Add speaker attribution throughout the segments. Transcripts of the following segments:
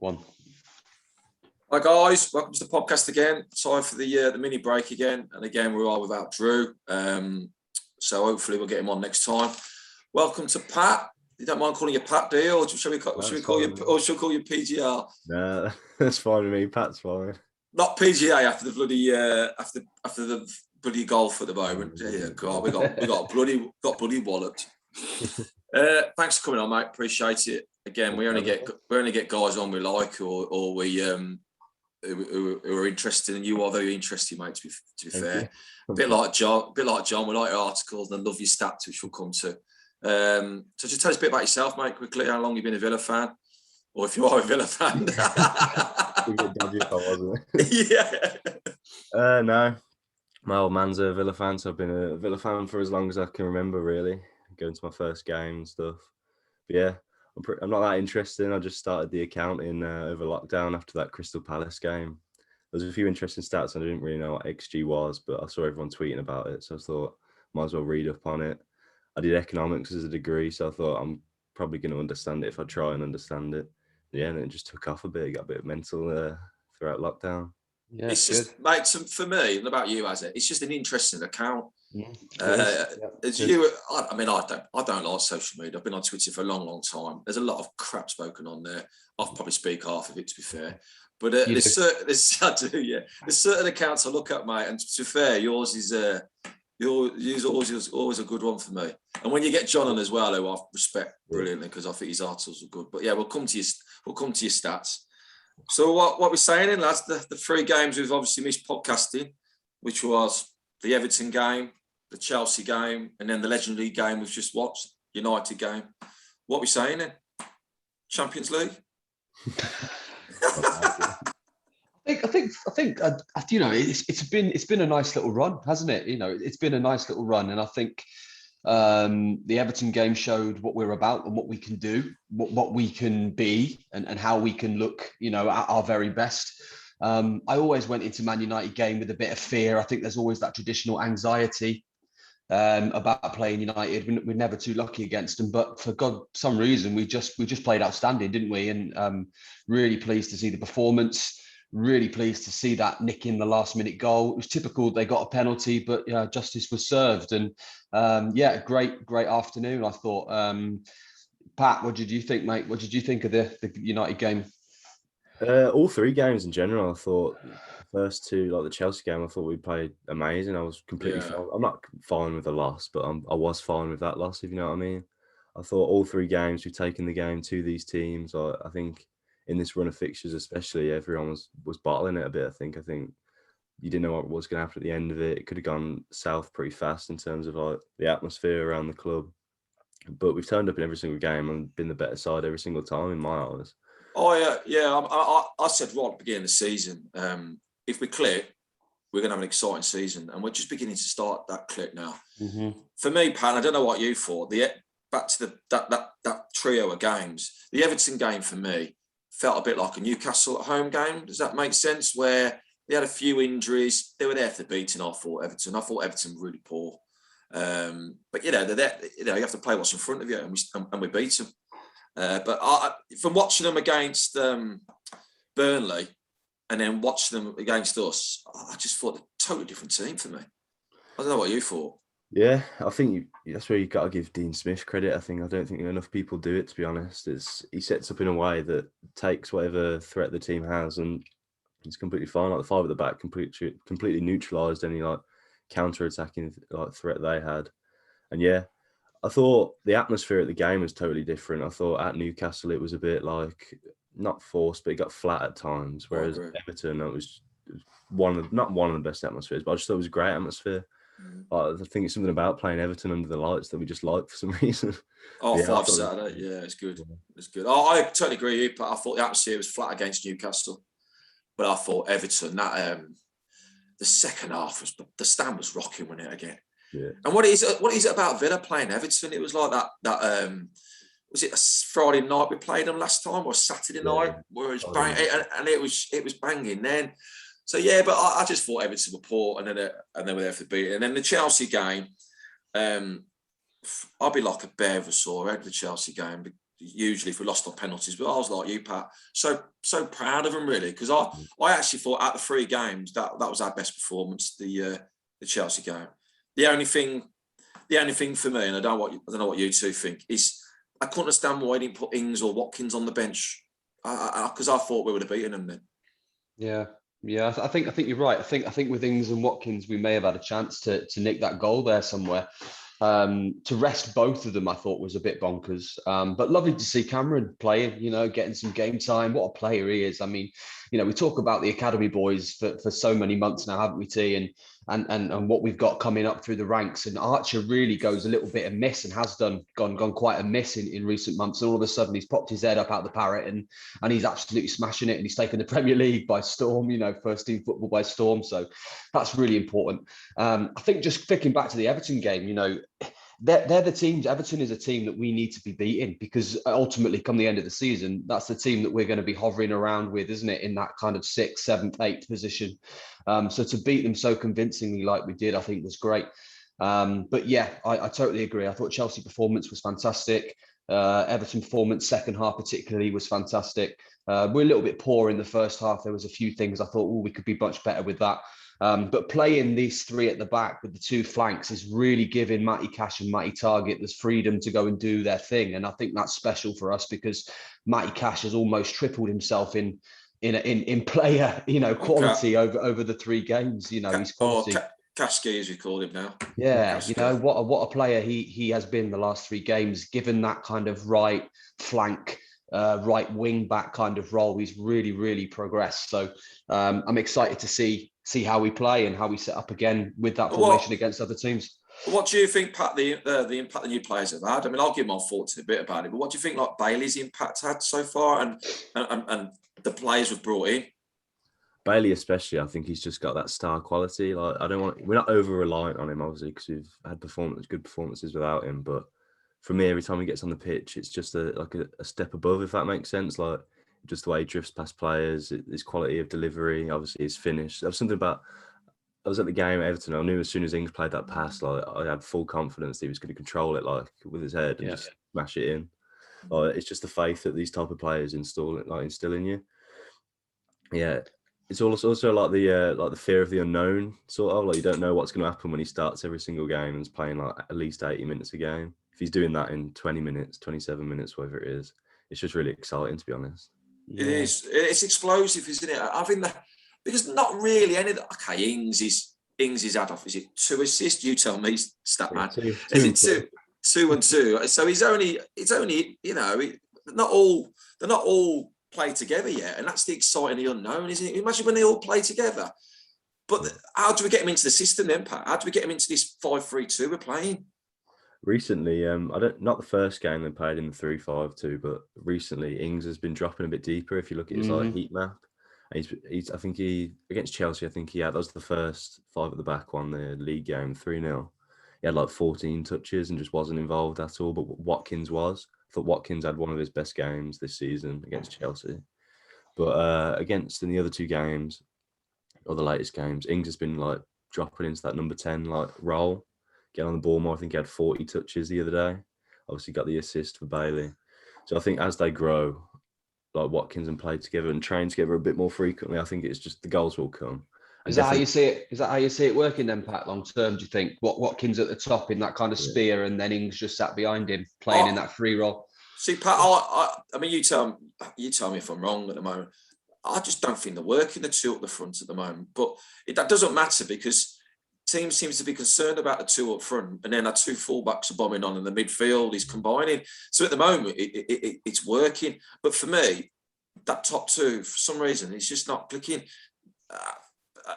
Speaker 1: One.
Speaker 2: Hi guys, welcome to the podcast again. Sorry for the mini break again, and again we are without Drew. So hopefully we'll get him on next time. Welcome to Pat. You don't mind calling you Pat, do you? Or should we call you PGR?
Speaker 1: No, that's fine with me. Pat's fine.
Speaker 2: Not PGA after the bloody after the bloody golf at the moment. Yeah, God, we got bloody walloped. Thanks for coming on, mate. Appreciate it. Again, we only get guys on we like, or we who are interested, and you are very interesting, mate. To be fair, a bit like John. We like your articles and love your stats, which we'll come to. So just tell us a bit about yourself, mate, quickly. How long you've been a Villa fan, or if you are a Villa fan.
Speaker 1: Yeah. No, my old man's a Villa fan, so I've been a Villa fan for as long as I can remember, really. Going to my first game and stuff. But yeah, I'm not that interested. I just started the account in over lockdown after that Crystal Palace game. There was a few interesting stats. I didn't really know what XG was, but I saw everyone tweeting about it, so I thought might as well read up on it. I did economics as a degree, so I thought I'm probably going to understand it if I try and understand it. Yeah, and it just took off a bit. It got a bit mental throughout lockdown.
Speaker 2: Yeah, it's just, mate, for me, and about you, as it's just an interesting account.
Speaker 1: Yeah,
Speaker 2: I mean, I don't like social media. I've been on Twitter for a long time. There's a lot of crap spoken on there. I'll probably speak half of it, to be fair. But there's certain accounts I look at, mate, and to be fair, yours is always a good one for me. And when you get John on as well, who I respect brilliantly because I think his articles are good. But yeah, we'll come to your stats. So what we're saying then, lads, the 3 games we've obviously missed podcasting, which was the Everton game, the Chelsea game, and then the legendary game we've just watched, United game. What are we saying then? Champions League?
Speaker 1: I think you know, it's been a nice little run, hasn't it? You know, it's been a nice little run, and I think the Everton game showed what we're about and what we can do, what we can be, and how we can look, you know, at our very best. I always went into Man United game with a bit of fear. I think there's always that traditional anxiety about playing United. We're never too lucky against them, but for some reason we just played outstanding, didn't we? And really pleased to see the performance. Really pleased to see that nick in the last minute goal. It was typical. They got a penalty, but justice was served. And great afternoon, I thought. Pat, what did you think, mate? What did you think of the United game?
Speaker 3: All 3 games in general, I thought. The first 2, like the Chelsea game, I thought we played amazing. I was completely fine. I'm not fine with the loss, but I was fine with that loss, if you know what I mean. I thought all 3 games, we've taken the game to these teams. I think in this run of fixtures especially, everyone was bottling it a bit. I think you didn't know what was going to happen at the end of it. It could have gone south pretty fast in terms of like the atmosphere around the club. But we've turned up in every single game and been the better side every single time in my eyes.
Speaker 2: Oh, yeah. I said right at the beginning of the season, if we click, we're going to have an exciting season. And we're just beginning to start that click now.
Speaker 1: Mm-hmm.
Speaker 2: For me, Pat, I don't know what you thought. Back to that trio of games, the Everton game for me felt a bit like a Newcastle at home game. Does that make sense? Where they had a few injuries. They were there for beating. I thought Everton were really poor. But you know, you have to play what's in front of you, and we beat them. But from watching them against Burnley and then watching them against us, I just thought a totally different team for me. I don't know what you thought.
Speaker 3: Yeah, I think that's where you've got to give Dean Smith credit. I don't think enough people do it, to be honest. He sets up in a way that takes whatever threat the team has and he's completely fine. Like the 5 at the back completely neutralised any like counter-attacking like threat they had. And yeah, I thought the atmosphere at the game was totally different. I thought at Newcastle it was a bit like not forced, but it got flat at times. Whereas Everton, it was not one of the best atmospheres, but I just thought it was a great atmosphere. I think it's something about playing Everton under the lights that we just like for some reason.
Speaker 2: Oh, 5 Saturday, it's good. It's good. I totally agree with you, but I thought the atmosphere was flat against Newcastle. But I thought Everton, that the second half the stand was rocking, wasn't it, again?
Speaker 3: Yeah.
Speaker 2: And what is it about Villa playing Everton? It was like that was it a Friday night we played them last time, or Saturday night where it was banging, and it was banging then. So yeah, but I just thought Everton were poor, and then were there for the beat. And then the Chelsea game, I'd be like a bear if I saw the Chelsea game. usually if we lost on penalties. But I was like you, Pat, so proud of them really, because I actually thought at the 3 games that was our best performance, the Chelsea game. The only thing for me, and I don't know what you two think, is I couldn't understand why he didn't put Ings or Watkins on the bench, because I thought we would have beaten them then.
Speaker 1: Yeah, I think you're right. I think with Ings and Watkins, we may have had a chance to nick that goal there somewhere. To rest both of them, I thought was a bit bonkers. But lovely to see Cameron playing, getting some game time. What a player he is. I mean, we talk about the academy boys for so many months now, haven't we, T? And what we've got coming up through the ranks. And Archer really goes a little bit amiss and has gone quite amiss in recent months. And all of a sudden he's popped his head up out the parrot and he's absolutely smashing it. And he's taken the Premier League by storm, first team football by storm. So that's really important. I think just thinking back to the Everton game, they're the teams. Everton is a team that we need to be beating, because ultimately, come the end of the season, that's the team that we're going to be hovering around with, isn't it? In that kind of 6th, 7th, 8th position. So to beat them so convincingly like we did, I think was great. But yeah, I totally agree. I thought Chelsea performance was fantastic. Everton performance, second half particularly, was fantastic. We're a little bit poor in the first half. There was a few things I thought, we could be much better with that. But playing these 3 at the back with the 2 flanks is really giving Matty Cash and Matty Targett this freedom to go and do their thing. And I think that's special for us, because Matty Cash has almost tripled himself in player, quality over the 3 games. He's quality.
Speaker 2: Kashki, as we call him now.
Speaker 1: Yeah, what a player he has been the last 3 games, given that kind of right flank, right wing back kind of role. He's really, really progressed. So I'm excited to see how we play and how we set up again with that formation against other teams.
Speaker 2: What do you think, Pat, the impact the new players have had? I mean, I'll give my thoughts in a bit about it, but what do you think like Bailey's impact had so far and the players we've brought in?
Speaker 3: Bailey especially, I think he's just got that star quality. Like, we're not over reliant on him, obviously, because we've had good performances without him. But for me, every time he gets on the pitch, it's just a step above, if that makes sense. Like, just the way he drifts past players, his quality of delivery, obviously his finish. There was something about, I was at the game at Everton, I knew as soon as Ings played that pass, like, I had full confidence that he was going to control it, like, with his head and just smash it in. Like, it's just the faith that these type of players instill in you. Yeah. It's also like the fear of the unknown, sort of. Like, you don't know what's going to happen when he starts every single game and is playing like at least 80 minutes a game. If he's doing that in 20 minutes, 27 minutes, whatever it is, it's just really exciting, to be honest.
Speaker 2: Yeah. It is. It's explosive, isn't it? I think that, because not really any of the, okay, Ings is had off. Is it 2 assists? You tell me, stat man. Is it 2 and 2? So it's only they're not all play together yet, and that's the exciting unknown, isn't it? Imagine when they all play together. But how do we get them into the system then, Pat? How do we get them into this 5-3-2 we're playing?
Speaker 3: Recently, not the first game they played in the 3-5-2, but recently Ings has been dropping a bit deeper. If you look at his like heat map, and I think he against Chelsea, that was the first 5 at the back one, the league game, 3-0. He had like 14 touches and just wasn't involved at all. But Watkins was. I thought Watkins had one of his best games this season against Chelsea. But against in the other 2 games, or the latest games, Ings has been like dropping into that number 10 like role, getting on the ball more. I think he had 40 touches the other day. Obviously got the assist for Bailey. So I think as they grow, like Watkins, and play together and train together a bit more frequently, I think it's just the goals will come.
Speaker 1: Is that how you see it? Is that how you see it working then, Pat, long term? Do you think Watkins at the top in that kind of spear, and then Ings just sat behind him playing in that free role?
Speaker 2: See, Pat, I mean, you tell me if I'm wrong at the moment. I just don't think they're working the 2 up the front at the moment. But that doesn't matter, because teams seems to be concerned about the 2 up front, and then our 2 fullbacks are bombing on, and the midfield is combining. So at the moment, it's working. But for me, that top 2, for some reason, it's just not clicking.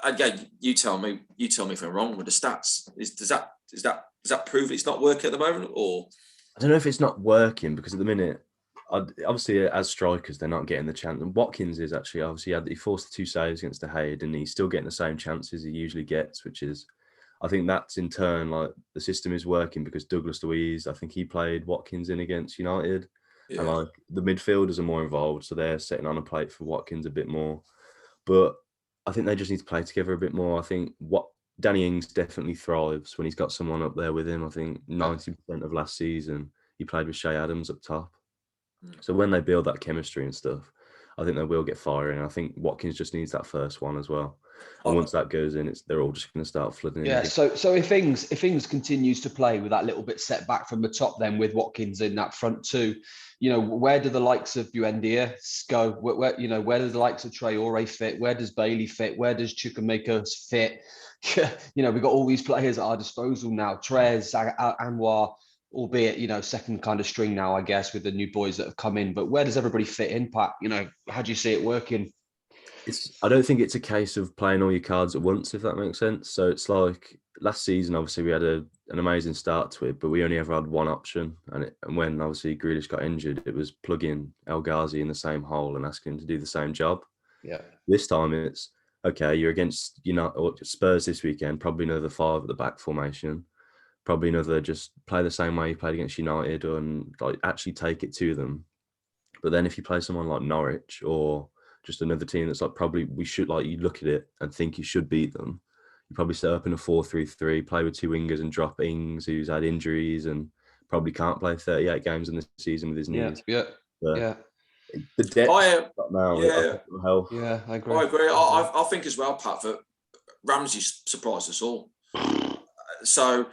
Speaker 2: Again, you tell me if I'm wrong with the stats. Does that prove it's not working at the moment, or?
Speaker 3: I don't know if it's not working, because at the minute, obviously as strikers, they're not getting the chance. And Watkins is actually, obviously, he forced the 2 saves against De Gea, and he's still getting the same chances he usually gets, which is, I think that's in turn, like, the system is working, because Douglas Luiz, I think he played Watkins in against United. Yeah. And like the midfielders are more involved, so they're setting on a plate for Watkins a bit more. But I think they just need to play together a bit more. I think Danny Ings definitely thrives when he's got someone up there with him. I think 90% of last season he played with Shea Adams up top. So when they build that chemistry and stuff, I think they will get firing. I think Watkins just needs that first one as well. And once that goes in, they're all just going to start flooding in.
Speaker 1: Yeah.
Speaker 3: Again.
Speaker 1: So if Ings continues to play with that little bit set back from the top, then with Watkins in that front two, where do the likes of Buendia go? Where do the likes of Traore fit? Where does Bailey fit? Where does Chukwuemeka fit? We've got all these players at our disposal now. Trez, Anwar, albeit, second kind of string now, I guess, with the new boys that have come in. But where does everybody fit in, Pat? How do you see it working?
Speaker 3: I don't think it's a case of playing all your cards at once, if that makes sense. So it's like last season, obviously, we had an amazing start to it, but we only ever had one option. And when obviously Grealish got injured, it was plugging El Ghazi in the same hole and asking him to do the same job.
Speaker 1: Yeah.
Speaker 3: This time it's, okay, you're against Spurs this weekend, probably another 5 at the back formation. Probably another just play the same way you played against United and like actually take it to them. But then if you play someone like Norwich or just another team that's like probably you look at it and think you should beat them, you probably set up in a 4-3-3, play with 2 wingers and drop Ings, who's had injuries and probably can't play 38 games in the season with his knees.
Speaker 1: Yeah.
Speaker 3: The depth now, health.
Speaker 1: Yeah, I agree.
Speaker 2: I think as well, Pat, that Ramsey surprised us all. So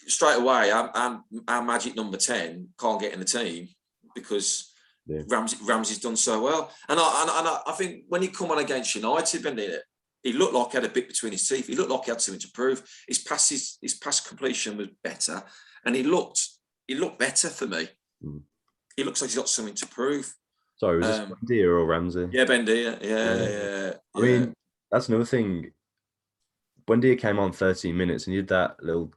Speaker 2: straight away, our magic number 10 can't get in the team because Ramsey's done so well. And I think when he come on against United, he looked like he had a bit between his teeth. He looked like he had something to prove. His pass completion was better, and he looked better for me. He looks like he's got something to prove.
Speaker 3: Sorry, was this Buendia or Ramsey?
Speaker 2: Yeah, Buendia. Yeah.
Speaker 3: I mean, that's another thing. Buendia came on 13 minutes and he did that little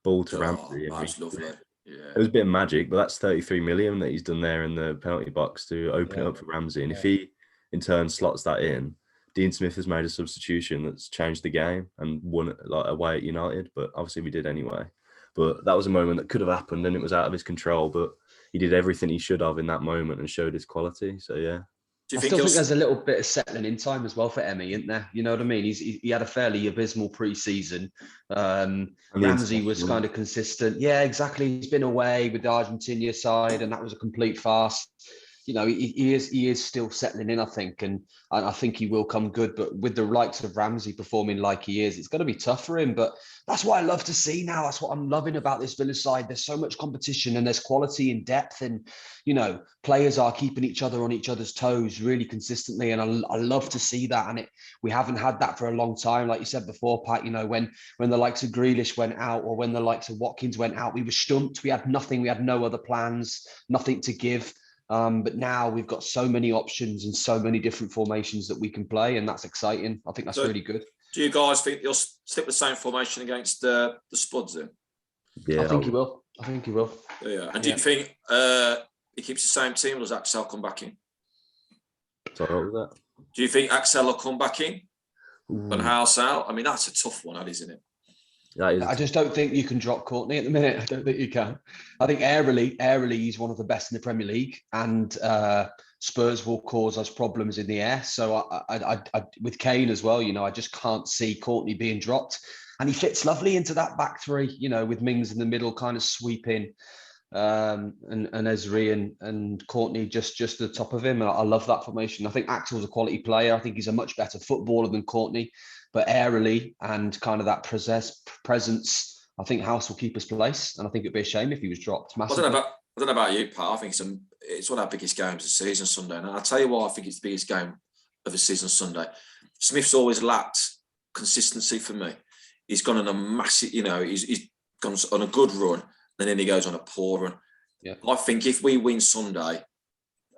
Speaker 3: ball to Ramsey.
Speaker 2: That's lovely. Yeah.
Speaker 3: It was a bit of magic, but that's 33 million that he's done there in the penalty box to open it up for Ramsey. And if he, in turn, slots that in, Dean Smith has made a substitution that's changed the game and won away at United. But obviously we did anyway. But that was a moment that could have happened and it was out of his control. But he did everything he should have in that moment and showed his quality. So, yeah.
Speaker 1: I still think there's a little bit of settling in time as well for Emmy, isn't there? You know what I mean? He had a fairly abysmal pre-season. Ramsey was kind of consistent. Yeah, exactly. He's been away with the Argentina side, and that was a complete farce. He is still settling in, I think, and I think he will come good. But with the likes of Ramsey performing like he is, it's going to be tough for him. But that's what I love to see now. That's what I'm loving about this Villa side. There's so much competition and there's quality and depth, and players are keeping each other on each other's toes really consistently. And I love to see that. And we haven't had that for a long time, like you said before, Pat. When the likes of Grealish went out or when the likes of Watkins went out, we were stumped. We had nothing. We had no other plans, nothing to give. But now we've got so many options and so many different formations that we can play, and that's exciting. I think that's really good.
Speaker 2: Do you guys think you'll stick the same formation against the Spuds then?
Speaker 1: Yeah, I think he will.
Speaker 2: Yeah. And do you think he keeps the same team, or does Axel come back in?
Speaker 3: Sorry, what was that?
Speaker 2: Do you think Axel will come back in? And House out? I mean, that's a tough one, isn't it?
Speaker 1: I just don't think you can drop Courtney at the minute. I don't think you can. I think airily, he's one of the best in the Premier League, and Spurs will cause us problems in the air. So I with Kane as well, I just can't see Courtney being dropped, and he fits lovely into that back three. With Mings in the middle, kind of sweeping, and Ezri and Courtney just at the top of him. And I love that formation. I think Axel's a quality player. I think he's a much better footballer than Courtney. But airily and kind of that presence, I think House will keep his place, and I think it'd be a shame if he was dropped.
Speaker 2: I don't know about you, Pat. I think it's one of our biggest games of the season Sunday, and I'll tell you why I think it's the biggest game of the season Sunday. Smith's always lacked consistency for me. He's gone on a massive, he's gone on a good run, and then he goes on a poor run. Yeah. I think if we win Sunday,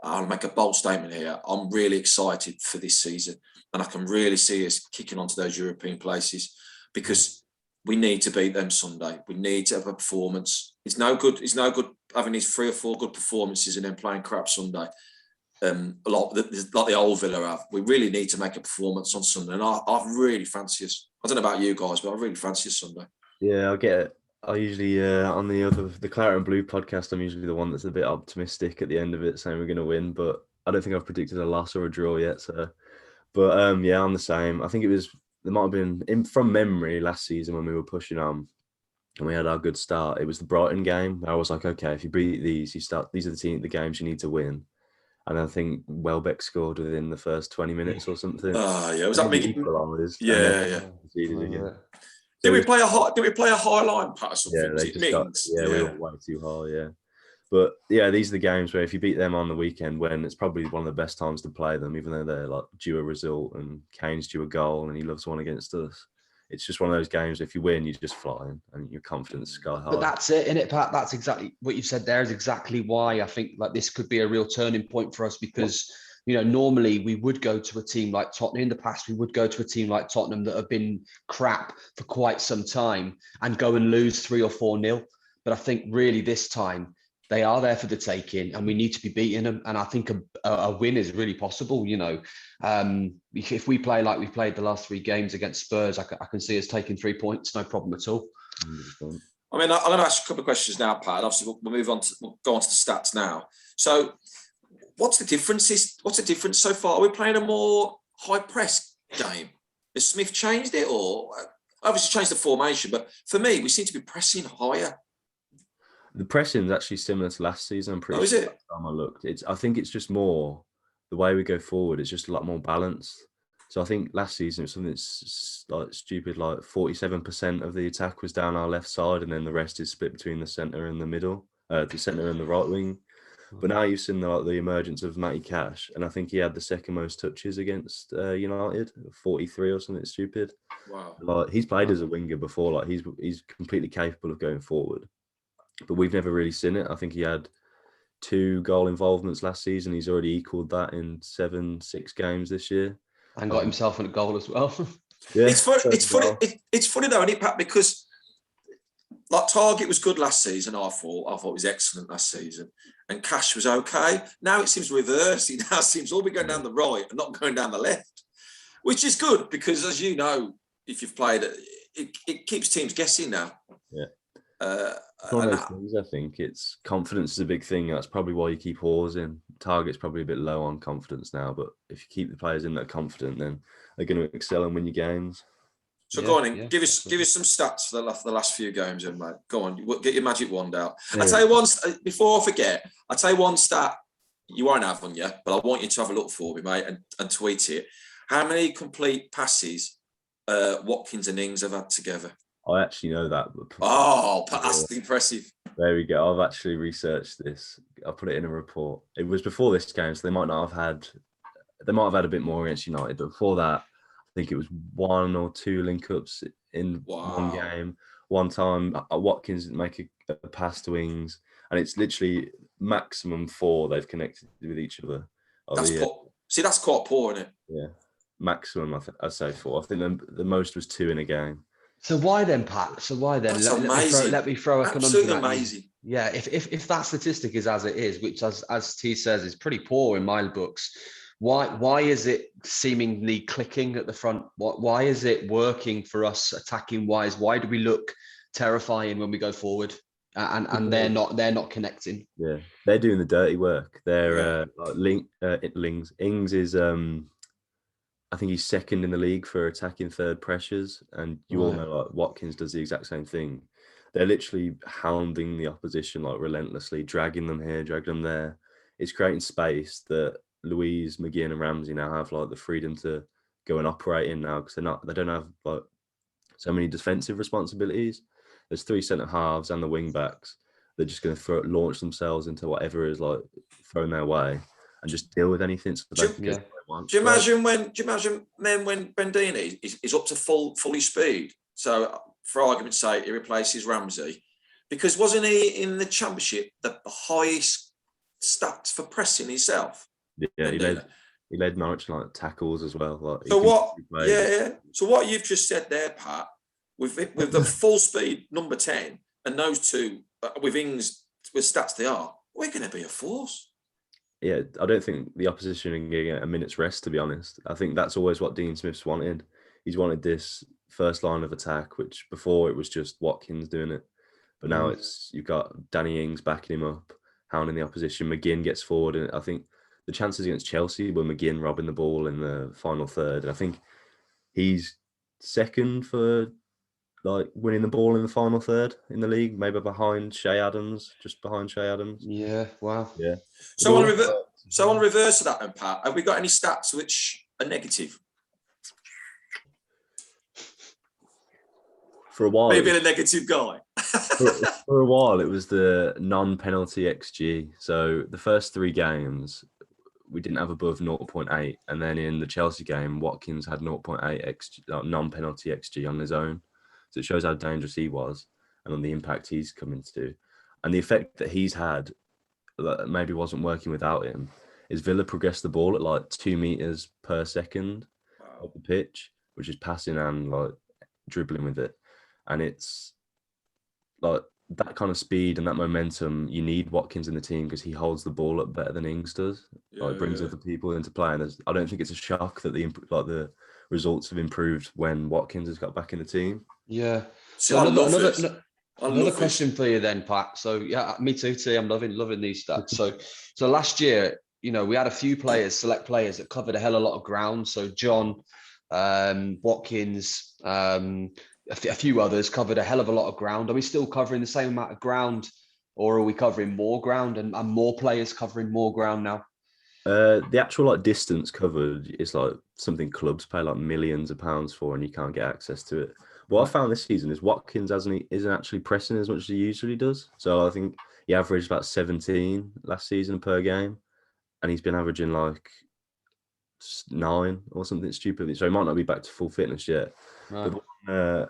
Speaker 2: I'll make a bold statement here. I'm really excited for this season. And I can really see us kicking onto those European places because we need to beat them Sunday. We need to have a performance. It's no good having these 3 or 4 good performances and then playing crap Sunday. Like the old Villa have. We really need to make a performance on Sunday. And I really fancy us. I don't know about you guys, but I really fancy us Sunday.
Speaker 3: Yeah, I get it. I usually, on the Claret and Blue podcast, I'm usually the one that's a bit optimistic at the end of it, saying we're going to win. But I don't think I've predicted a loss or a draw yet. So. But yeah, I'm the same. I think there might have been from memory last season when we were pushing on. and we had our good start. It was the Brighton game. I was like, okay, if you beat these, these are the games you need to win. And I think Welbeck scored within the first 20 minutes or something.
Speaker 2: Oh yeah, was
Speaker 3: And
Speaker 2: that
Speaker 3: then
Speaker 2: big?
Speaker 3: equalised, and
Speaker 2: Yeah,
Speaker 3: then
Speaker 2: yeah.
Speaker 3: conceded again.
Speaker 2: Did
Speaker 3: So
Speaker 2: we play a high? Did we play a high line pat or something?
Speaker 3: yeah,
Speaker 2: Was
Speaker 3: they
Speaker 2: it
Speaker 3: just got
Speaker 2: Mings?
Speaker 3: we were way too high. Yeah, but yeah, these are the games where if you beat them on the weekend, when it's probably one of the best times to play them, even though they're like due a result and Kane's due a goal and he loves one against us. It's just one of those games. If you win, you're just flying and your confidence sky high.
Speaker 1: But that's it, innit, Pat? That's exactly what you've said there is exactly why I think like this could be a real turning point for us because, you know, normally we would go to a team like Tottenham. In the past, we would go to a team like Tottenham that have been crap for quite some time and go and lose 3 or 4-0. But I think really this time they are there for the taking and we need to be beating them. And I think a win is really possible, you know. If we play like we played the last 3 games against Spurs, I can see us taking 3 points, no problem at all.
Speaker 3: 100%.
Speaker 2: I mean, I'm going to ask you a couple of questions now, Pat. Obviously, we'll move on. We'll go on to the stats now. So, what's the difference? What's the difference so far? Are we playing a more high press game? Has Smith changed it, or obviously changed the formation? But for me, we seem to be pressing higher.
Speaker 3: The pressing is actually similar to last season. I'm pretty sure.
Speaker 2: Is it?
Speaker 3: Last time I looked, I think it's just more the way we go forward. It's just a lot more balanced. So I think last season it was something that's like stupid, like 47% of the attack was down our left side, and then the rest is split between the centre and the middle, the centre and the right wing. But now you've seen the emergence of Matty Cash, and I think he had the second most touches against United, 43 or something stupid.
Speaker 2: Wow!
Speaker 3: Like he's played as a winger before, like he's completely capable of going forward, but we've never really seen it. I think he had 2 goal involvements last season. He's already equalled that in 6 games this year.
Speaker 1: And got himself in a goal as well.
Speaker 3: Yeah,
Speaker 2: it's funny. It's funny though, isn't it, Pat? Because like Target was good last season. I thought it was excellent last season, and Cash was okay. Now it seems reversed. He now seems all be going down the right and not going down the left, which is good because, as you know, if you've played it keeps teams guessing now.
Speaker 3: Yeah. One of those things, I think it's confidence is a big thing. That's probably why you keep Hawes in. Target's probably a bit low on confidence now, but if you keep the players in that are confident, then they're going to excel and win your games.
Speaker 2: So go on in, give us some stats for the last few games, then, mate. Go on, get your magic wand out. Yeah. I tell you one before I forget. I tell you one stat you won't have on you, but I want you to have a look for me, mate, and tweet it. How many complete passes Watkins and Ings have had together?
Speaker 3: I actually know that.
Speaker 2: Oh, that's impressive.
Speaker 3: There we go. I've actually researched this. I'll put it in a report. It was before this game, so they might have had a bit more against United. But before that, I think it was 1 or 2 link-ups in one game. One time, Watkins didn't make a pass to Ings, and it's literally maximum 4 they've connected with each other.
Speaker 2: See, that's quite poor, isn't it?
Speaker 3: Yeah, maximum. I'd say 4. I think the most was 2 in a game.
Speaker 1: So why then, Pat? So why then? Let me throw a
Speaker 2: absolutely amazing.
Speaker 1: Yeah, if that statistic is as it is, which as T says is pretty poor in my books, why is it seemingly clicking at the front? Why is it working for us attacking wise? Why do we look terrifying when we go forward? And they're not connecting.
Speaker 3: Yeah, they're doing the dirty work. They're Ings is I think he's second in the league for attacking third pressures, and you all know like Watkins does the exact same thing. They're literally hounding the opposition like relentlessly, dragging them here, dragging them there. It's creating space that Louise, McGinn, and Ramsey now have like the freedom to go and operate in now because they don't have like so many defensive responsibilities. There's 3 centre halves and the wing backs. They're just going to launch themselves into whatever is like thrown their way and just deal with anything. So
Speaker 2: do you imagine when Bendini is up to fully speed? So for argument's sake, he replaces Ramsey because wasn't he in the Championship the highest stats for pressing himself?
Speaker 3: Yeah, he led Norwich like tackles as well. Like,
Speaker 2: so what? Yeah. So what you've just said there, Pat, with the full speed number 10 and those 2 with Ings with stats they are, we're going to be a force.
Speaker 3: Yeah, I don't think the opposition can get a minute's rest, to be honest. I think that's always what Dean Smith's wanted. He's wanted this first line of attack, which before it was just Watkins doing it. But now you've got Danny Ings backing him up, hounding the opposition. McGinn gets forward. And I think the chances against Chelsea were McGinn robbing the ball in the final third. And I think he's second for like winning the ball in the final third in the league, maybe behind Shea Adams, just behind Shea Adams.
Speaker 1: Yeah, wow.
Speaker 3: Yeah.
Speaker 2: So on the reverse of that, then, Pat, have we got any stats which are negative?
Speaker 3: For a while,
Speaker 2: Maybe a negative guy.
Speaker 3: for a while, it was the non-penalty XG. So the first 3 games, we didn't have above 0.8, and then in the Chelsea game, Watkins had 0.8 XG, non-penalty XG on his own. So it shows how dangerous he was and on the impact he's coming to, and the effect that he's had that maybe wasn't working without him is Villa progressed the ball at like 2 meters per second of the pitch, which is passing and like dribbling with it. And it's like that kind of speed and that momentum. You need Watkins in the team because he holds the ball up better than Ings does. Like brings other people into play. And I don't think it's a shock that the results have improved when Watkins has got back in the team.
Speaker 1: Yeah.
Speaker 2: So
Speaker 1: another question for you then, Pat. So yeah, me too. I'm loving these stats. So last year, you know, we had a few select players that covered a hell of a lot of ground. So John, Watkins, a few others covered a hell of a lot of ground. Are we still covering the same amount of ground, or are we covering more ground and more players covering more ground now?
Speaker 3: The actual like distance covered is like something clubs pay like millions of pounds for, and you can't get access to it. What I found this season is Watkins isn't actually pressing as much as he usually does. So I think he averaged about 17 last season per game, and he's been averaging like 9 or something stupid. So he might not be back to full fitness yet.
Speaker 1: Right.
Speaker 3: But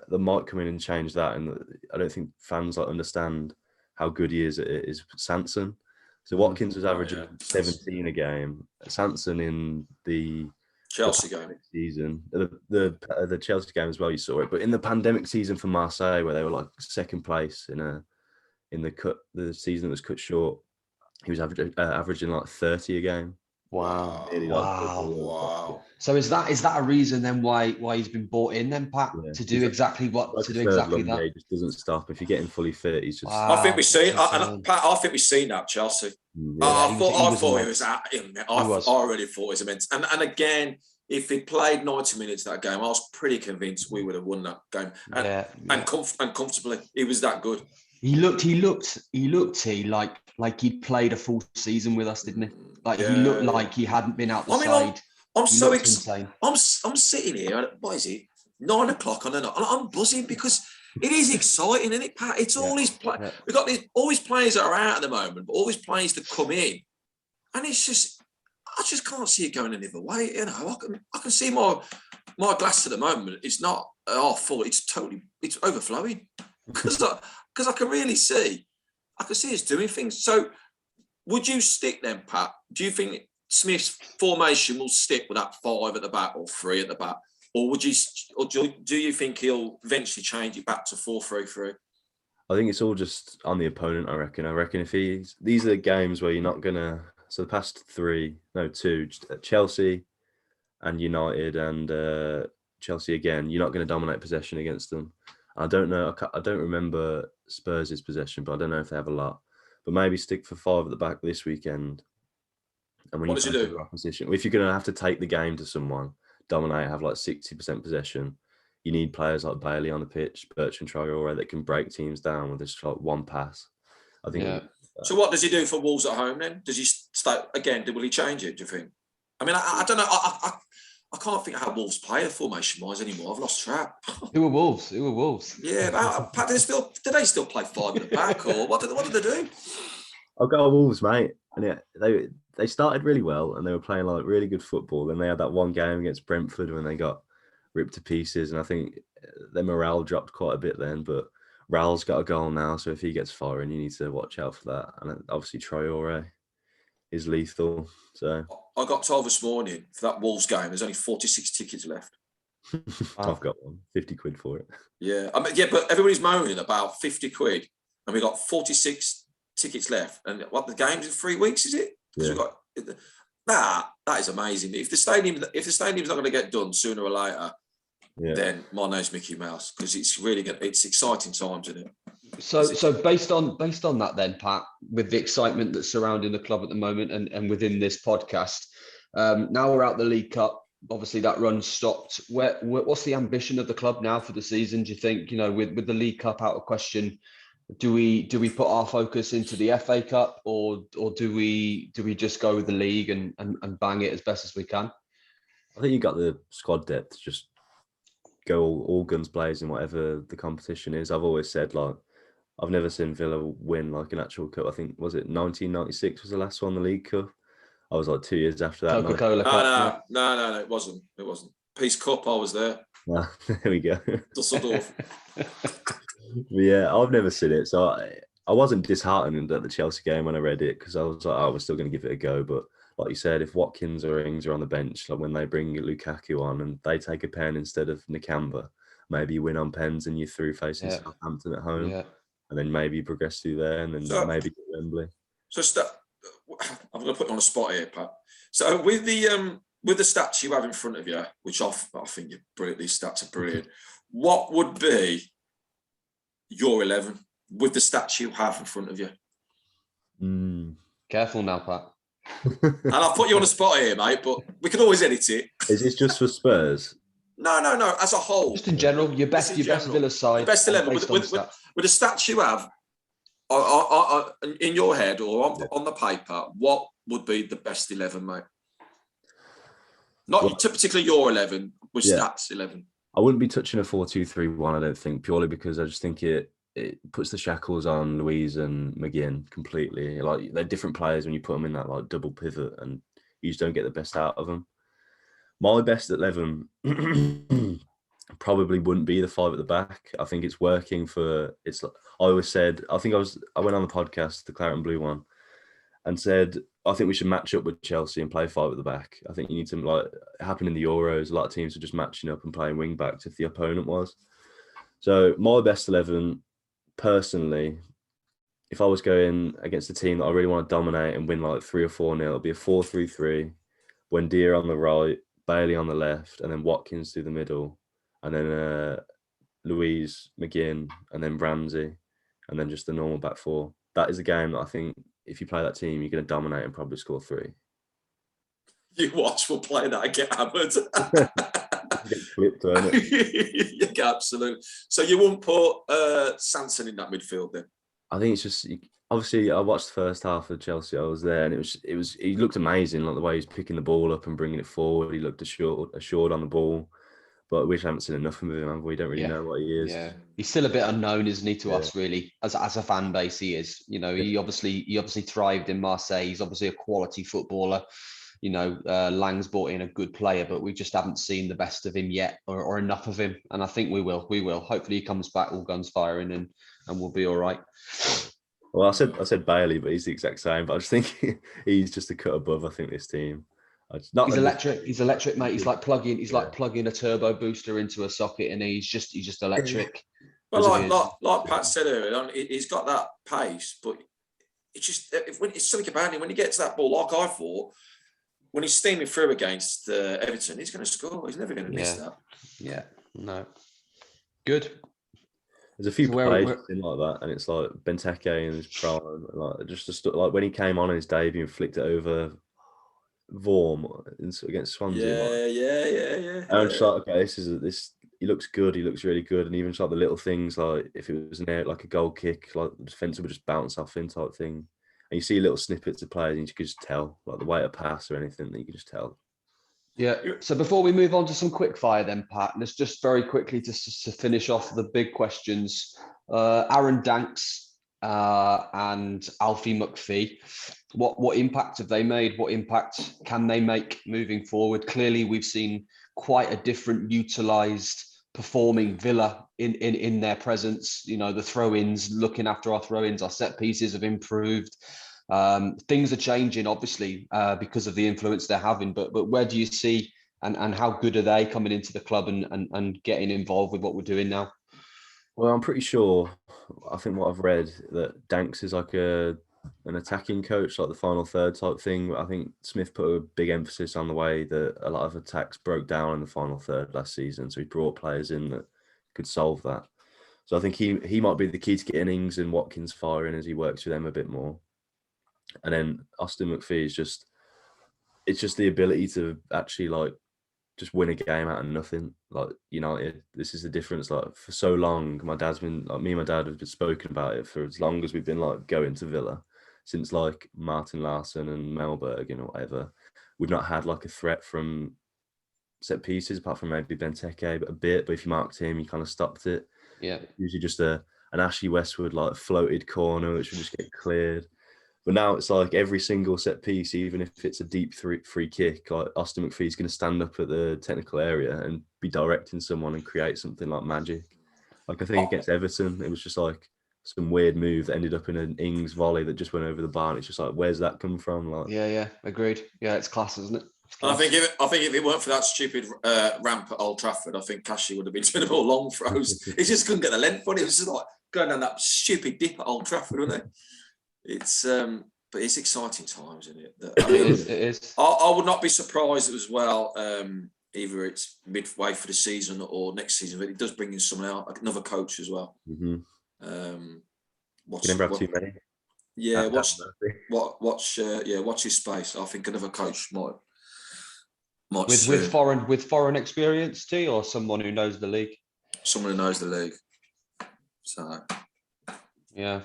Speaker 3: that might come in and change that. And I don't think fans like understand how good he is at it. Is Sanson. So Watkins was averaging 17 a game. Sanson in the
Speaker 2: Chelsea game
Speaker 3: season, the Chelsea game as well. You saw it, but in the pandemic season for Marseille, where they were like second place in the season that was cut short, he was averaging like 30 a game.
Speaker 1: Wow.
Speaker 3: Really
Speaker 2: wow.
Speaker 1: So is that a reason then why he's been bought in then, Pat, to do exactly that?
Speaker 3: He just doesn't stop. If you get him fully fit, he's just.
Speaker 2: I think we've seen. Pat, I think we've seen that Chelsea.
Speaker 1: Yeah,
Speaker 2: I thought it was. I really thought it was immense. And again, if he played 90 minutes that game, I was pretty convinced we would have won that game. And comfortably, he was that good.
Speaker 1: He looked like he'd played a full season with us, didn't he? Like he looked like he hadn't been out the side.
Speaker 2: I'm so excited. I'm sitting here. What is it? 9 o'clock on the night. I'm buzzing because it is exciting, isn't it, Pat? It's all these players. We've got all these players that are out at the moment, but all these players that come in, and it's just, I just can't see it going any other way. You know, I can see my glass at the moment. It's not full. It's overflowing because I can really see. I can see us doing things. So, would you stick then, Pat? Do you think Smith's formation will stick with that 5 at the back or 3 at the back, or do you think he'll eventually change it back to 4-3-3?
Speaker 3: I think it's all just on the opponent. I reckon if these are the games where you're not gonna. So the past 2, Chelsea and United and Chelsea again, you're not going to dominate possession against them. I don't know. I don't remember Spurs' possession, but I don't know if they have a lot. But maybe stick for 5 at the back this weekend. And when
Speaker 2: what does he do?
Speaker 3: Opposition, if you're going to have to take the game to someone, dominate, have like 60% possession, you need players like Bailey on the pitch, Bertrand Traoré that can break teams down with just like one pass. I think.
Speaker 1: Yeah.
Speaker 2: So what does he do for Wolves at home then? Does he start again? Will he change it? Do you think? I mean, I don't know. I can't think of how Wolves play formation-wise anymore. I've lost track.
Speaker 1: Who were Wolves?
Speaker 2: Yeah, Pat, do they still play 5 at the back, or what did they do?
Speaker 3: I'll go Wolves, mate. And yeah, they started really well, and they were playing like really good football. Then they had that one game against Brentford when they got ripped to pieces, and I think their morale dropped quite a bit then. But Raul's got a goal now, so if he gets firing, you need to watch out for that. And obviously Traoré is lethal. So
Speaker 2: I got told this morning for that Wolves game, there's only 46 tickets left.
Speaker 3: I've got one, 50 quid for it.
Speaker 2: Yeah, but everybody's moaning about 50 quid, and we got 46 tickets left. And what, the game's in 3 weeks, is it? Because we've got that is amazing. If the stadium's not going to get done sooner or later, then my name's Mickey Mouse, because it's really good. It's exciting times, isn't it?
Speaker 1: So based on that then, Pat, with the excitement that's surrounding the club at the moment and within this podcast, now we're out the League Cup, obviously that run stopped. What's the ambition of the club now for the season? Do you think, with the League Cup out of question, do we put our focus into the FA Cup, or do we just go with the league and bang it as best as we can?
Speaker 3: I think you got the squad depth to just go all guns blazing, whatever the competition is. I've always said, like, I've never seen Villa win like an actual cup. I think, was it 1996 was the last one, the League Cup? I was like 2 years after that.
Speaker 1: Coca-Cola Cup.
Speaker 2: No, it wasn't. Peace Cup, I was there.
Speaker 3: Well, there we go.
Speaker 2: Dusseldorf.
Speaker 3: Yeah, I've never seen it. So I wasn't disheartened at the Chelsea game when I read it, because I was like, I was still going to give it a go. But like you said, if Watkins or Ings are on the bench, like when they bring Lukaku on and they take a pen instead of Nakamba, maybe you win on pens and you're through facing Southampton at home. Yeah. And then maybe you progress through there, and then maybe get Wembley.
Speaker 2: So I'm going to put you on a spot here, Pat. So with the stats you have in front of you, which I think you're brilliant, these stats are brilliant. What would be your 11 with the stats you have in front of you?
Speaker 1: Careful now, Pat.
Speaker 2: And I'll put you on a spot here, mate, but we can always edit it.
Speaker 3: Is this just for Spurs?
Speaker 2: No. As a whole,
Speaker 1: just in general, your best Villa side,
Speaker 2: your best 11 with the stats you have in your head or on the paper. What would be the best 11, mate? Not particularly your 11, with stats 11.
Speaker 3: I wouldn't be touching a 4-2-3-1. I don't think, purely because I just think it puts the shackles on Louise and McGinn completely. Like, they're different players when you put them in that like double pivot, and you just don't get the best out of them. My best 11 probably wouldn't be the 5 at the back. I think it's working for. It's. I always said. I went on the podcast, the Claret and Blue one, and said I think we should match up with Chelsea and play 5 at the back. I think you need to, like, it happened in the Euros. A lot of teams are just matching up and playing wing backs if the opponent was. So my best 11, personally, if I was going against a team that I really want to dominate and win like 3 or 4-0, it'd be a 4-3-3. Buendia on the right, Bailey on the left, and then Watkins through the middle, and then Louise, McGinn, and then Ramsey, and then just the normal back 4. That is a game that I think if you play that team, you're going to dominate and probably score 3.
Speaker 2: You watch, we'll play that and get hammered.
Speaker 3: Get flipped, won't it?
Speaker 2: Yeah, absolutely. So you won't put Sanson in that midfield then?
Speaker 3: I think it's just, obviously, I watched the first half of Chelsea. I was there, and it was. He looked amazing, like the way he's picking the ball up and bringing it forward. He looked assured on the ball. But we haven't seen enough of him, have we? Don't really know what he is.
Speaker 1: Yeah, he's still a bit unknown, isn't he, to us, really? As a fan base, he is. He obviously thrived in Marseille. He's obviously a quality footballer. Lang's brought in a good player, but we just haven't seen the best of him yet, or enough of him. And I think we will. Hopefully, he comes back all guns firing, and we'll be all right.
Speaker 3: Well, I said Bailey, but he's the exact same. But I just think he's just a cut above, I think, this team.
Speaker 1: He's electric. He's electric, mate. He's like plugging a turbo booster into a socket, and he's just electric.
Speaker 2: Well, like Pat said earlier, he's got that pace, but it's just it's something about him when he gets that ball. Like I thought, when he's steaming through against Everton, he's going to score. He's never going to miss that.
Speaker 1: Yeah, no, good.
Speaker 3: There's a few plays in like that, and it's like Benteke and his prime, like like when he came on in his debut and flicked it over Vorm against Swansea.
Speaker 2: Yeah.
Speaker 3: And I'm just like, okay, he looks good. He looks really good, and even just like the little things, like if it was like a goal kick, like the defender would just bounce off in type thing. And you see little snippets of players, and you could just tell, like the way to pass or anything, that you could just tell.
Speaker 1: Yeah. So before we move on to some quick fire, then Pat, let's just very quickly to finish off the big questions. Aaron Danks and Alfie McPhee. What impact have they made? What impact can they make moving forward? Clearly, we've seen quite a different utilised performing Villa in their presence. The throw-ins, looking after our throw-ins, our set pieces have improved. Things are changing, obviously, because of the influence they're having. But where do you see and how good are they coming into the club and getting involved with what we're doing now?
Speaker 3: Well, I'm pretty sure. I think what I've read that Danks is like an attacking coach, like the final third type thing. I think Smith put a big emphasis on the way that a lot of attacks broke down in the final third last season. So he brought players in that could solve that. So I think he might be the key to getting Ings and Watkins firing as he works with them a bit more. And then Austin McPhee is just the ability to actually like just win a game out of nothing. Like United, this is the difference. Like for so long, my dad's been like me and my dad have been spoken about it for as long as we've been like going to Villa, since like Martin Larsson and Melberg and whatever. We've not had like a threat from set pieces apart from maybe Benteke, but a bit. But if you marked him, you kind of stopped it.
Speaker 1: Yeah.
Speaker 3: Usually just an Ashley Westwood like floated corner which would just get cleared. But now it's like every single set piece, even if it's a deep free kick, like Austin McPhee's going to stand up at the technical area and be directing someone and create something like magic. Like I think against Everton, it was just like some weird move that ended up in an Ings volley that just went over the bar. And it's just like, where's that come from? Like,
Speaker 1: yeah, agreed. Yeah, it's class, isn't it?
Speaker 2: I think if it weren't for that stupid ramp at Old Trafford, I think Cashy would have been doing more long throws. He just couldn't get the length on it. It was just like going down that stupid dip at Old Trafford, wasn't it? It's but it's exciting times, isn't it? I mean,
Speaker 1: it is.
Speaker 2: I would not be surprised as well. Either it's midway for the season or next season, but it does bring in someone else, another coach as well.
Speaker 3: mm-hmm.
Speaker 2: You
Speaker 3: never have too many.
Speaker 2: Yeah, watch his space. I think another coach might
Speaker 1: with foreign experience too, or someone who knows the league.
Speaker 2: Someone who knows the league. So
Speaker 1: yeah.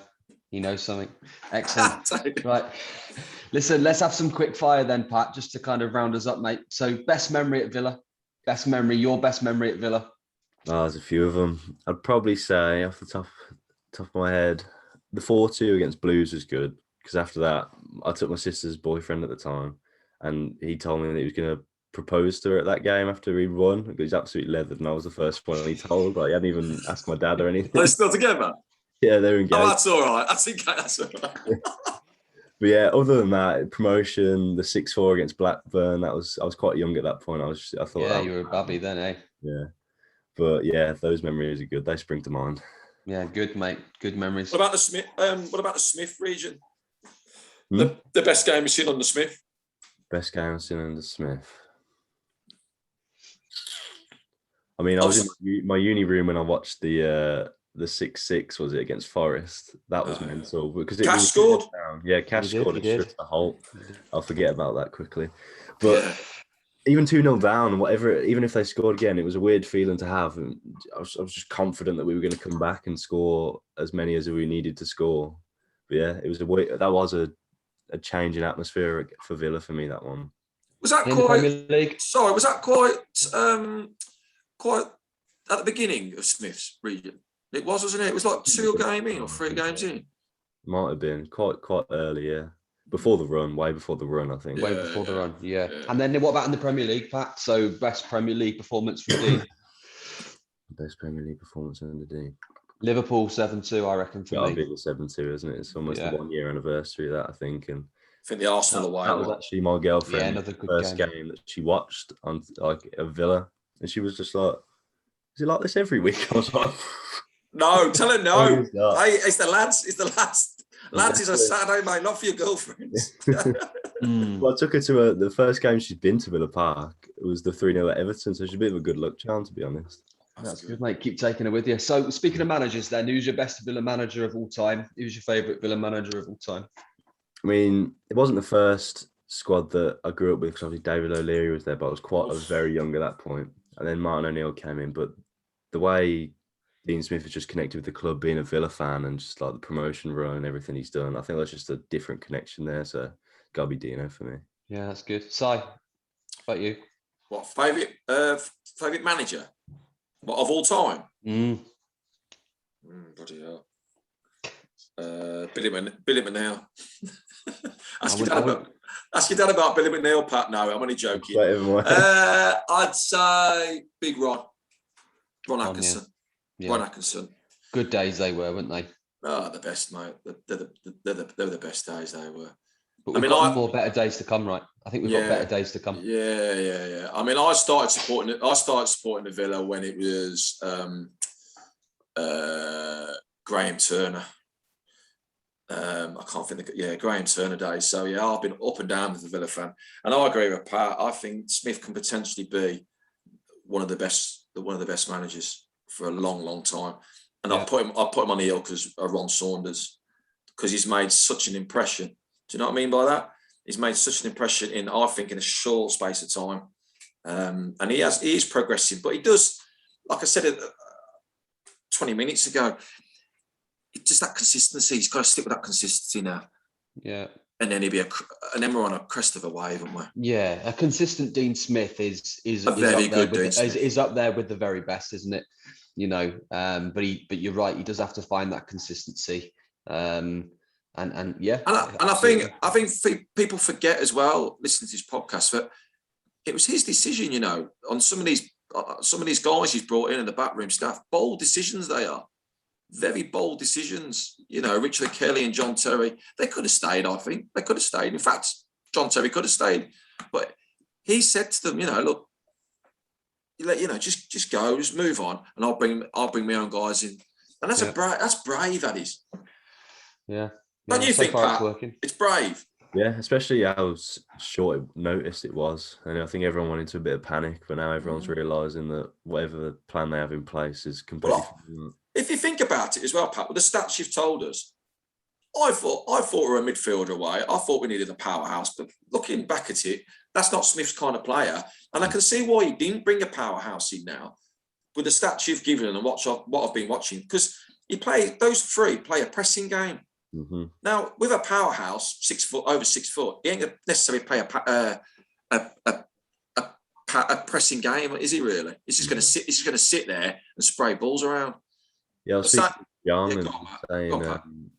Speaker 1: He knows something. Excellent. Right. Listen, let's have some quick fire then, Pat, just to kind of round us up, mate. So best memory at Villa. Your best memory at Villa.
Speaker 3: Oh, there's a few of them. I'd probably say off the top of my head, the 4-2 against Blues was good. Because after that, I took my sister's boyfriend at the time and he told me that he was going to propose to her at that game after he won. He was absolutely leathered and I was the first one he told. Like, he hadn't even asked my dad or anything.
Speaker 2: They're still together?
Speaker 3: Yeah, they're engaged.
Speaker 2: Oh, that's all right. I think that's all right.
Speaker 3: But yeah, other than that, promotion, the 6-4 against Blackburn, I was quite young at that point. I thought,
Speaker 1: yeah, you were a babby then, eh?
Speaker 3: Yeah, but yeah, those memories are good. They spring to mind.
Speaker 1: Yeah, good, mate. Good memories.
Speaker 2: What about the Smith? What about the Smith region? The best game you've seen on the Smith.
Speaker 3: Best game I've seen on the Smith. I mean, I was in my uni room when I watched the 6-6, was it, against Forest? That was mental because
Speaker 2: Cash scored.
Speaker 3: Yeah, Cash scored and stripped the Holt. I'll forget about that quickly. But even 2-0 down, whatever, even if they scored again, it was a weird feeling to have. And I was just confident that we were going to come back and score as many as we needed to score. But yeah, it was that was a change in atmosphere for Villa for me, that one.
Speaker 2: Was that
Speaker 1: in
Speaker 2: quite?
Speaker 1: The Premier League?
Speaker 2: Sorry, was that quite at the beginning of Smith's region? It was, wasn't it? It was like 2 games in or 3 games in.
Speaker 3: Might have been quite early, yeah. Before the run, way before the run, I think.
Speaker 1: Way before the run, yeah. And then what about in the Premier League, Pat? So best Premier League performance for Dean?
Speaker 3: Best Premier League performance under Dean.
Speaker 1: Liverpool 7-2, I reckon, for me.
Speaker 3: It'll be the 7-2, isn't it? It's almost the 1-year anniversary of that, I think. And
Speaker 2: I think the Arsenal away.
Speaker 3: That was actually my girlfriend's first game that she watched on a Villa. And she was just like, is it like this every week? I was like...
Speaker 2: No, tell her no. Hey, it's the lads. It's the lads. Lads is a Saturday, mate, not for your girlfriends.
Speaker 3: Well, I took her to the first game she'd been to Villa Park. It was the 3-0 at Everton, so she's a bit of a good luck charm, to be honest.
Speaker 1: That's good, mate. Keep taking her with you. So, speaking of managers, then, who's your best Villa manager of all time? Who's your favourite Villa manager of all time?
Speaker 3: I mean, it wasn't the first squad that I grew up with because obviously David O'Leary was there, but I was very young at that point. And then Martin O'Neill came in, but the way Dean Smith is just connected with the club, being a Villa fan and just like the promotion run and everything he's done. I think that's just a different connection there. So gotta be Dino for me.
Speaker 1: Yeah, that's good. Si, how about you?
Speaker 2: What favourite manager? What of all time? Bloody hell. Billy McNeil. Ask your dad about Billy McNeil, Pat. No, I'm only joking. I'd say Big Ron Atkinson.
Speaker 1: Yeah.
Speaker 2: Ron Atkinson.
Speaker 1: Good days they were, weren't they?
Speaker 2: Oh, the best, mate. They were the best days they were.
Speaker 1: But we've got more better days to come, right? I think we've got better days to come.
Speaker 2: Yeah. I mean, I started supporting the Villa when it was Graham Turner. I can't think of Graham Turner days. So yeah, I've been up and down with the Villa fan, and I agree with Pat. I think Smith can potentially be one of the best managers for a long time. And I put him on the hill because Ron Saunders, because he's made such an impression. Do you know what I mean by that? He's made such an impression in a short space of time. and he is progressing, but he does, like I said 20 minutes ago, it's just that consistency. He's got to stick with that consistency now.
Speaker 1: Yeah.
Speaker 2: And then we're on a crest of a wave, aren't we?
Speaker 1: Yeah, a consistent Dean Smith is up there with the very best, isn't it? You know, but you're right. He does have to find that consistency, and yeah.
Speaker 2: And I think people forget as well, listening to this podcast, that it was his decision. You know, on some of these guys he's brought in and the backroom staff, bold decisions they are. Very bold decisions. You know, Richard Kelly and John Terry, they could have stayed, I think. They could have stayed. In fact, John Terry could have stayed. But he said to them, you know, look, just go, just move on, and I'll bring my own guys in. And that's brave, that is.
Speaker 1: Yeah.
Speaker 2: Don't you think, Pat? It's brave.
Speaker 3: Yeah, especially how short notice it was. And I think everyone went into a bit of panic, but now everyone's realising that whatever plan they have in place is completely...
Speaker 2: If you think about it as well, Pat, with the stats you've told us, I thought we were a midfielder away. I thought we needed a powerhouse, but looking back at it, that's not Smith's kind of player. And I can see why he didn't bring a powerhouse in now with the stats you've given and what I've been watching, because those three play a pressing game.
Speaker 3: Mm-hmm.
Speaker 2: Now, with a powerhouse, 6 foot, over 6 foot, he ain't going to necessarily play a pressing game, is he really? He's just going to sit. He's just going to sit there and spray balls around.
Speaker 3: Yeah, I was speaking to John saying,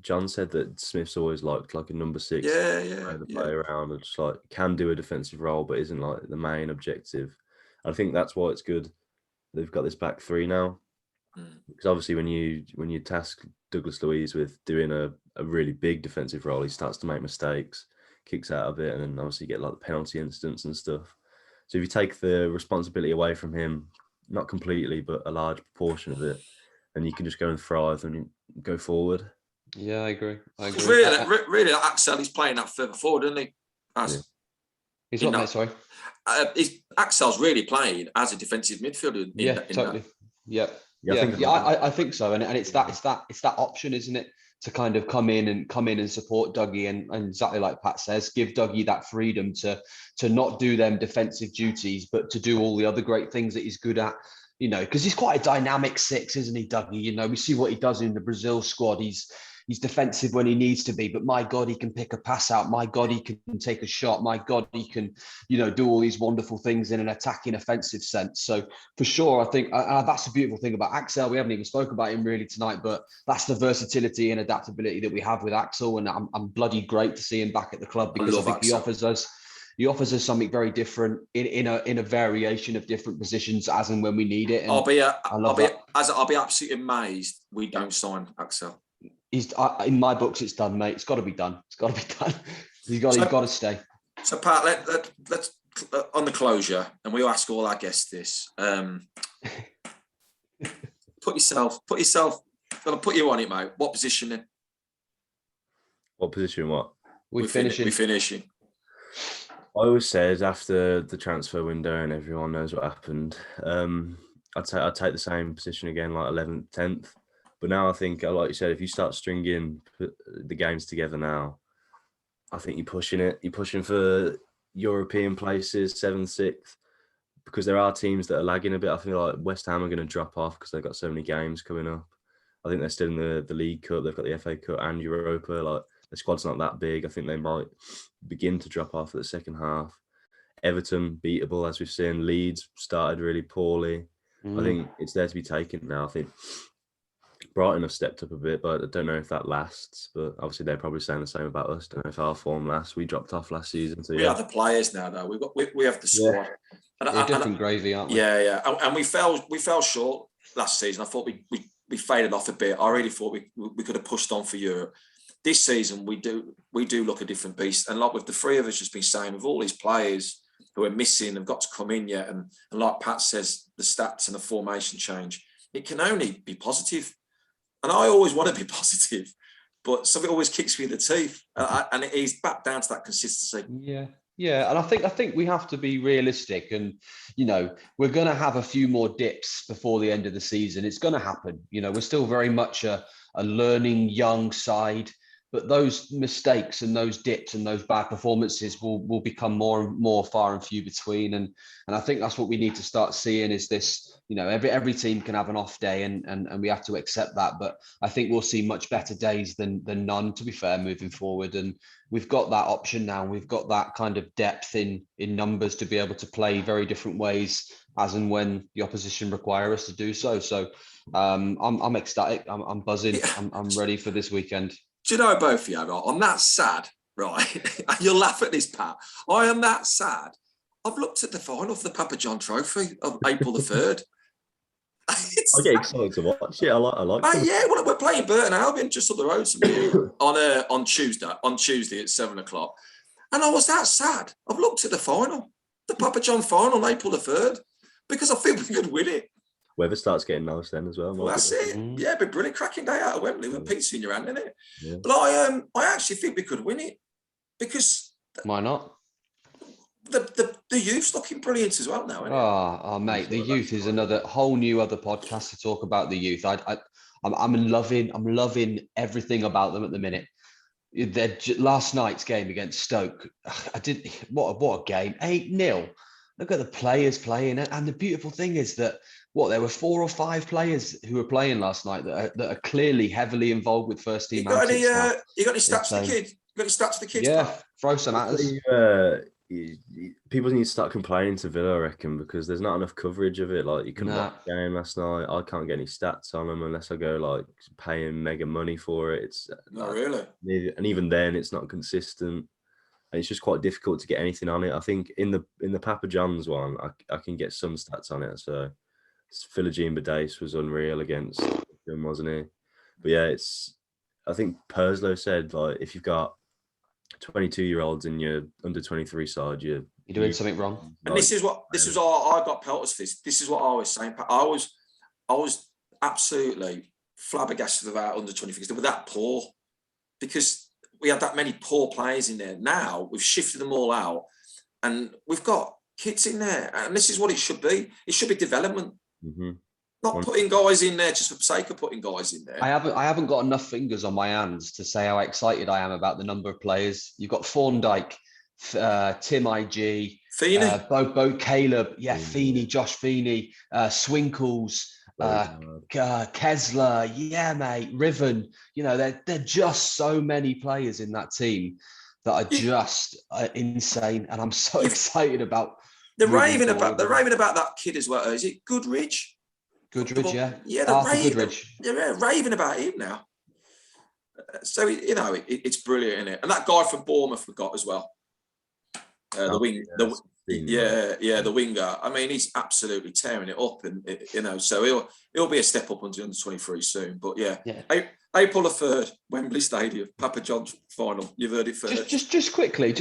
Speaker 3: John said that Smith's always liked like a number 6. Play around and just like can do a defensive role, but isn't like the main objective. I think that's why it's good. They've got this back 3 now, because obviously when you task Douglas Luiz with doing a really big defensive role, he starts to make mistakes, kicks out of it, and then obviously get like the penalty incidents and stuff. So if you take the responsibility away from him, not completely, but a large proportion of it, and you can just go and thrive and go forward.
Speaker 1: Yeah, I agree.
Speaker 2: Really, Axel, he's playing that further forward, isn't he?
Speaker 1: He's not, sorry.
Speaker 2: Axel's really playing as a defensive midfielder.
Speaker 1: Totally. I think so, and it's that option, isn't it, to kind of come in and support Dougie, and exactly like Pat says, give Dougie that freedom to not do them defensive duties, but to do all the other great things that he's good at. You know, because he's quite a dynamic 6, isn't he, Dougie? You know, we see what he does in the Brazil squad. He's defensive when he needs to be, but my God, he can pick a pass out. My God, he can take a shot. My God, he can, do all these wonderful things in an attacking, offensive sense. So for sure, I think that's the beautiful thing about Axel. We haven't even spoken about him really tonight, but that's the versatility and adaptability that we have with Axel, and I'm bloody great to see him back at the club, because I think he offers us something very different in a variation of different positions as and when we need it. And
Speaker 2: I'll be absolutely amazed we don't sign Axel.
Speaker 1: He's in my books. It's done, mate. It's got to be done. He's got to stay.
Speaker 2: So Pat, let's on the closure, and we ask all our guests this. Put yourself. Gonna put you on it, mate. What position then?
Speaker 3: What position? What?
Speaker 1: We're finishing.
Speaker 3: I always said after the transfer window, and everyone knows what happened, I'd take the same position again, like 11th, 10th. But now I think, like you said, if you start stringing the games together now, I think you're pushing it. You're pushing for European places, 7th, 6th, because there are teams that are lagging a bit. I feel like West Ham are going to drop off because they've got so many games coming up. I think they're still in the League Cup. They've got the FA Cup and Europa. Like, the squad's not that big. I think they might begin to drop off at the second half. Everton, beatable, as we've seen. Leeds started really poorly. I think it's there to be taken now. I think Brighton have stepped up a bit, but I don't know if that lasts. But obviously, they're probably saying the same about us. Don't know if our form lasts. We dropped off last season. So,
Speaker 2: we have the players now, though. We have the squad.
Speaker 1: Yeah. Different gravy, aren't we?
Speaker 2: Yeah. And we fell short last season. I thought we faded off a bit. I really thought we could have pushed on for Europe. This season, we do look a different beast. And like with the three of us just been saying, with all these players who are missing, have got to come in yet, and like Pat says, the stats and the formation change, it can only be positive. And I always want to be positive, but something always kicks me in the teeth. And it is back down to that consistency.
Speaker 1: Yeah, and I think we have to be realistic, and we're going to have a few more dips before the end of the season. It's going to happen. We're still very much a learning young side. but those mistakes and those dips and those bad performances will become more and more far and few between. And I think that's what we need to start seeing is this, every team can have an off day and we have to accept that. But I think we'll see much better days than none, to be fair, moving forward. And we've got that option now. We've got that kind of depth in numbers to be able to play very different ways as and when the opposition require us to do so. So I'm ecstatic. I'm buzzing. I'm ready for this weekend.
Speaker 2: Do you know, both of you, right? I'm that sad, right? You'll laugh at this, Pat. I am that sad. I've looked at the final for the Papa John Trophy of April the 3rd.
Speaker 3: I get excited to watch it. I like.
Speaker 2: Yeah, well, we're playing Burton Albion just up the road from here on Tuesday at 7:00, and I was that sad. I've looked at the final, the Papa John final on April the 3rd, because I think we could win it.
Speaker 3: Weather starts getting nice then as well.
Speaker 2: Well, that's it. Yeah, it'd be brilliant. Cracking day out of Wembley with pizza in your hand, innit?
Speaker 3: Yeah.
Speaker 2: But I actually think we could win it because
Speaker 1: why not?
Speaker 2: The youth's looking brilliant as well now, isn't it?
Speaker 1: Oh, mate, the youth is another whole new other podcast to talk about the youth. I'm loving everything about them at the minute. Last night's game against Stoke, what a game, 8-0. Look at the players playing, and the beautiful thing is that there were 4 or 5 players who were playing last night that are clearly heavily involved with first team.
Speaker 2: You got any stats for the kid? You got any stats for the kids?
Speaker 1: Yeah,
Speaker 2: Pat?
Speaker 1: throw some at us.
Speaker 3: People need to start complaining to Villa, I reckon, because there's not enough coverage of it. Like, you couldn't watch the game last night. I can't get any stats on them unless I go like paying mega money for it. It's
Speaker 2: not really,
Speaker 3: and even then, it's not consistent, and it's just quite difficult to get anything on it. I think in the Papa John's one, I can get some stats on it. So Philogene Badace was unreal against him, wasn't he? But yeah, I think Perslow said, like, if you've got 22-year-olds in your under 23 side, you're
Speaker 1: doing something wrong.
Speaker 2: And this is what I got pelters for. This is what I was saying. I was absolutely flabbergasted about under 23s. They were that poor because we had that many poor players in there. Now we've shifted them all out, and we've got kids in there. And this is what it should be. It should be development.
Speaker 3: Mm-hmm.
Speaker 2: Not putting guys in there just for the sake of putting guys in there.
Speaker 1: I haven't got enough fingers on my hands to say how excited I am about the number of players. You've got Thorndike, Tim IG,
Speaker 2: Feeney,
Speaker 1: Bo Caleb, Feeney, Josh Feeney, Swinkles, Kessler, mate, Riven. They're just so many players in that team that are just insane, and I'm so excited about.
Speaker 2: They're raving about that kid as well. Is it Goodridge?
Speaker 1: Goodridge, yeah.
Speaker 2: Yeah, they're raving about him now. So, it's brilliant, isn't it? And that guy from Bournemouth we got as well. The winger. I mean, he's absolutely tearing it up, and so he'll be a step up on the under 23 soon. But yeah. April the 3rd, Wembley Stadium, Papa John's final. You've heard it first.
Speaker 1: Just quickly,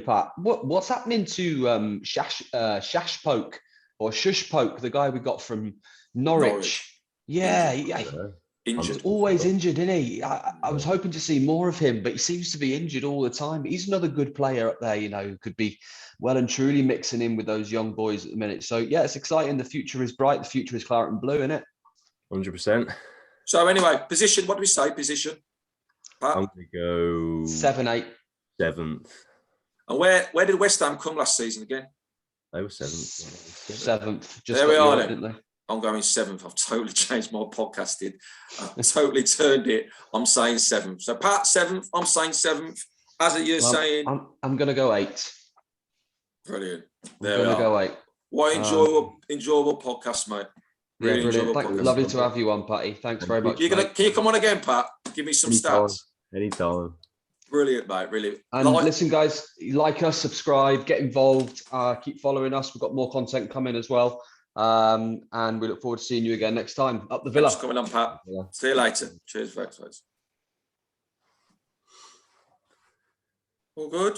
Speaker 1: Pat. What's happening to Shashpoke or Shushpoke, the guy we got from Norwich? Yeah.
Speaker 2: Injured.
Speaker 1: Always injured, isn't he? I was hoping to see more of him, but he seems to be injured all the time. He's another good player up there, who could be well and truly mixing in with those young boys at the minute. So yeah, it's exciting. The future is bright. The future is claret and blue, isn't it?
Speaker 3: 100%.
Speaker 2: So anyway, position. What do we say? Position. Pat?
Speaker 3: I'm going to go
Speaker 1: 7-8.
Speaker 3: 7th.
Speaker 2: And where did West Ham come last season again?
Speaker 3: They were 7th.
Speaker 1: 7th. Just
Speaker 2: there we are.
Speaker 1: Didn't they?
Speaker 2: I'm going 7th. I've totally changed my podcasting. I've totally turned it. I'm saying 7th. So Pat 7th. I'm saying 7th. As you're saying,
Speaker 1: I'm going to go 8.
Speaker 2: Brilliant.
Speaker 1: There we are. Go 8.
Speaker 2: What enjoyable podcast, mate.
Speaker 1: Really brilliant. Lovely to have you on, Patty. Thanks very much.
Speaker 2: Can you come on again, Pat? Give me some stats.
Speaker 3: Anytime.
Speaker 2: Brilliant, mate. Really.
Speaker 1: And listen, guys, like us, subscribe, get involved, keep following us. We've got more content coming as well. And we look forward to seeing you again next time up the Villa.
Speaker 2: Thanks for coming on, Pat. See you later. Cheers, folks. All good.